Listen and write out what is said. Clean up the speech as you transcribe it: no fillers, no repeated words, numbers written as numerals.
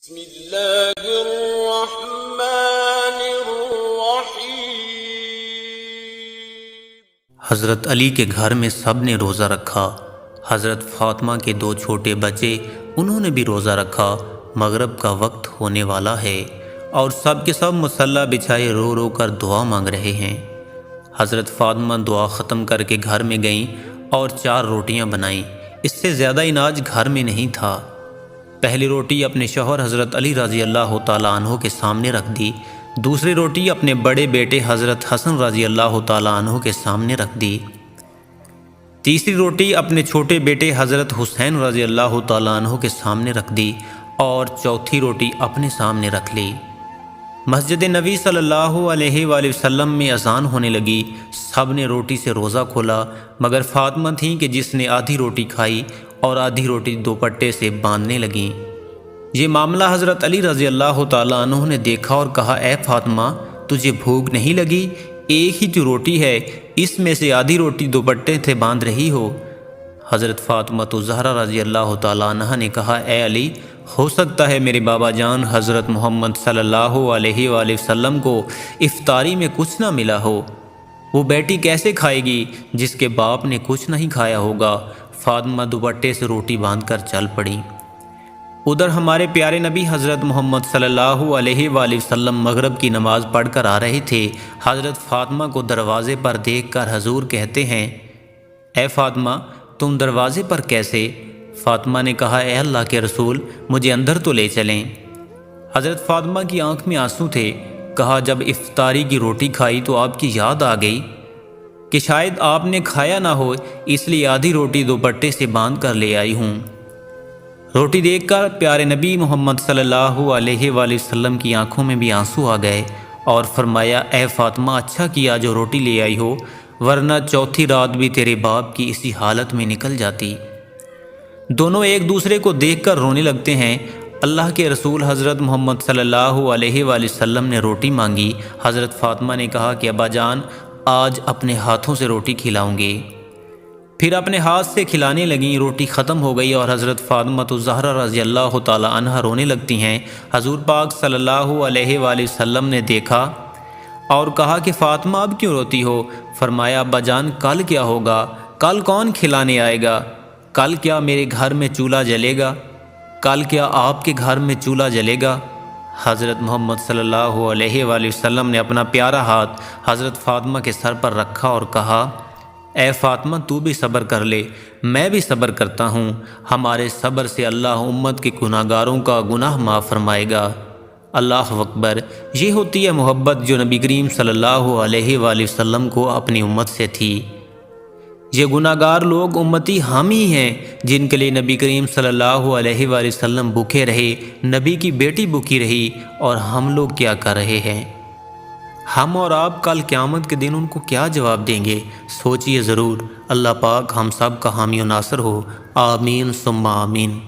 بسم اللہ الرحمن الرحیم۔ حضرت علی کے گھر میں سب نے روزہ رکھا۔ حضرت فاطمہ کے 2 چھوٹے بچے، انہوں نے بھی روزہ رکھا۔ مغرب کا وقت ہونے والا ہے اور سب کے سب مصلی بچھائے رو رو کر دعا مانگ رہے ہیں۔ حضرت فاطمہ دعا ختم کر کے گھر میں گئیں اور 4 روٹیاں بنائیں۔ اس سے زیادہ اناج گھر میں نہیں تھا۔ پہلی روٹی اپنے شوہر حضرت علی رضی اللہ تعالیٰ عنہ کے سامنے رکھ دی، دوسری روٹی اپنے بڑے بیٹے حضرت حسن رضی اللہ تعالیٰ عنہ کے سامنے رکھ دی، تیسری روٹی اپنے چھوٹے بیٹے حضرت حسین رضی اللہ تعالیٰ عنہ کے سامنے رکھ دی اور چوتھی روٹی اپنے سامنے رکھ لی۔ مسجد نبی صلی اللہ علیہ وآلہ وسلم میں اذان ہونے لگی۔ سب نے روٹی سے روزہ کھولا مگر فاطمہ تھیں کہ جس نے آدھی روٹی کھائی اور آدھی روٹی دوپٹے سے باندھنے لگیں۔ یہ معاملہ حضرت علی رضی اللہ تعالیٰ عنہ نے دیکھا اور کہا، اے فاطمہ، تجھے بھوک نہیں لگی؟ ایک ہی جو روٹی ہے، اس میں سے آدھی روٹی دوپٹے سے باندھ رہی ہو۔ حضرت فاطمہ الزہرا رضی اللہ تعالیٰ عنہ نے کہا، اے علی، ہو سکتا ہے میرے بابا جان حضرت محمد صلی اللہ علیہ وآلہ وسلم کو افطاری میں کچھ نہ ملا ہو۔ وہ بیٹی کیسے کھائے گی جس کے باپ نے کچھ نہیں کھایا ہوگا؟ فاطمہ دوپٹے سے روٹی باندھ کر چل پڑی۔ ادھر ہمارے پیارے نبی حضرت محمد صلی اللہ علیہ وآلہ وسلم مغرب کی نماز پڑھ کر آ رہے تھے۔ حضرت فاطمہ کو دروازے پر دیکھ کر حضور کہتے ہیں، اے فاطمہ، تم دروازے پر کیسے؟ فاطمہ نے کہا، اے اللہ کے رسول، مجھے اندر تو لے چلیں۔ حضرت فاطمہ کی آنکھ میں آنسو تھے۔ کہا، جب افطاری کی روٹی کھائی تو آپ کی یاد آ گئی کہ شاید آپ نے کھایا نہ ہو، اس لیے آدھی روٹی دوپٹے سے باندھ کر لے آئی ہوں۔ روٹی دیکھ کر پیارے نبی محمد صلی اللہ علیہ وآلہ وسلم کی آنکھوں میں بھی آنسو آ گئے اور فرمایا، اے فاطمہ، اچھا کیا جو روٹی لے آئی ہو، ورنہ چوتھی رات بھی تیرے باپ کی اسی حالت میں نکل جاتی۔ دونوں ایک دوسرے کو دیکھ کر رونے لگتے ہیں۔ اللہ کے رسول حضرت محمد صلی اللہ علیہ وآلہ وسلم نے روٹی مانگی۔ حضرت فاطمہ نے کہا کہ ابا جان، آج اپنے ہاتھوں سے روٹی کھلاؤں گی۔ پھر اپنے ہاتھ سے کھلانے لگیں۔ روٹی ختم ہو گئی اور حضرت فاطمہ الزہرا رضی اللہ تعالیٰ عنہ رونے لگتی ہیں۔ حضور پاک صلی اللہ علیہ وآلہ وسلم نے دیکھا اور کہا کہ فاطمہ، اب کیوں روتی ہو؟ فرمایا، ابا جان، کل کیا ہوگا؟ کل کون کھلانے آئے گا؟ کل کیا میرے گھر میں چولہا جلے گا؟ کل کیا آپ کے گھر میں چولہا جلے گا؟ حضرت محمد صلی اللہ علیہ وآلہ وسلم نے اپنا پیارا ہاتھ حضرت فاطمہ کے سر پر رکھا اور کہا، اے فاطمہ، تو بھی صبر کر لے، میں بھی صبر کرتا ہوں۔ ہمارے صبر سے اللہ امت کے گناہگاروں کا گناہ معاف فرمائے گا۔ اللہ اکبر۔ یہ ہوتی ہے محبت جو نبی کریم صلی اللہ علیہ وآلہ وسلم کو اپنی امت سے تھی۔ یہ گناہگار لوگ امتی ہم ہی ہیں جن کے لیے نبی کریم صلی اللہ علیہ وآلہ وسلم بھوکے رہے، نبی کی بیٹی بھوکی رہی، اور ہم لوگ کیا کر رہے ہیں؟ ہم اور آپ کل قیامت کے دن ان کو کیا جواب دیں گے؟ سوچئے ضرور۔ اللہ پاک ہم سب کا حامی و ناصر ہو۔ آمین ثم آمین۔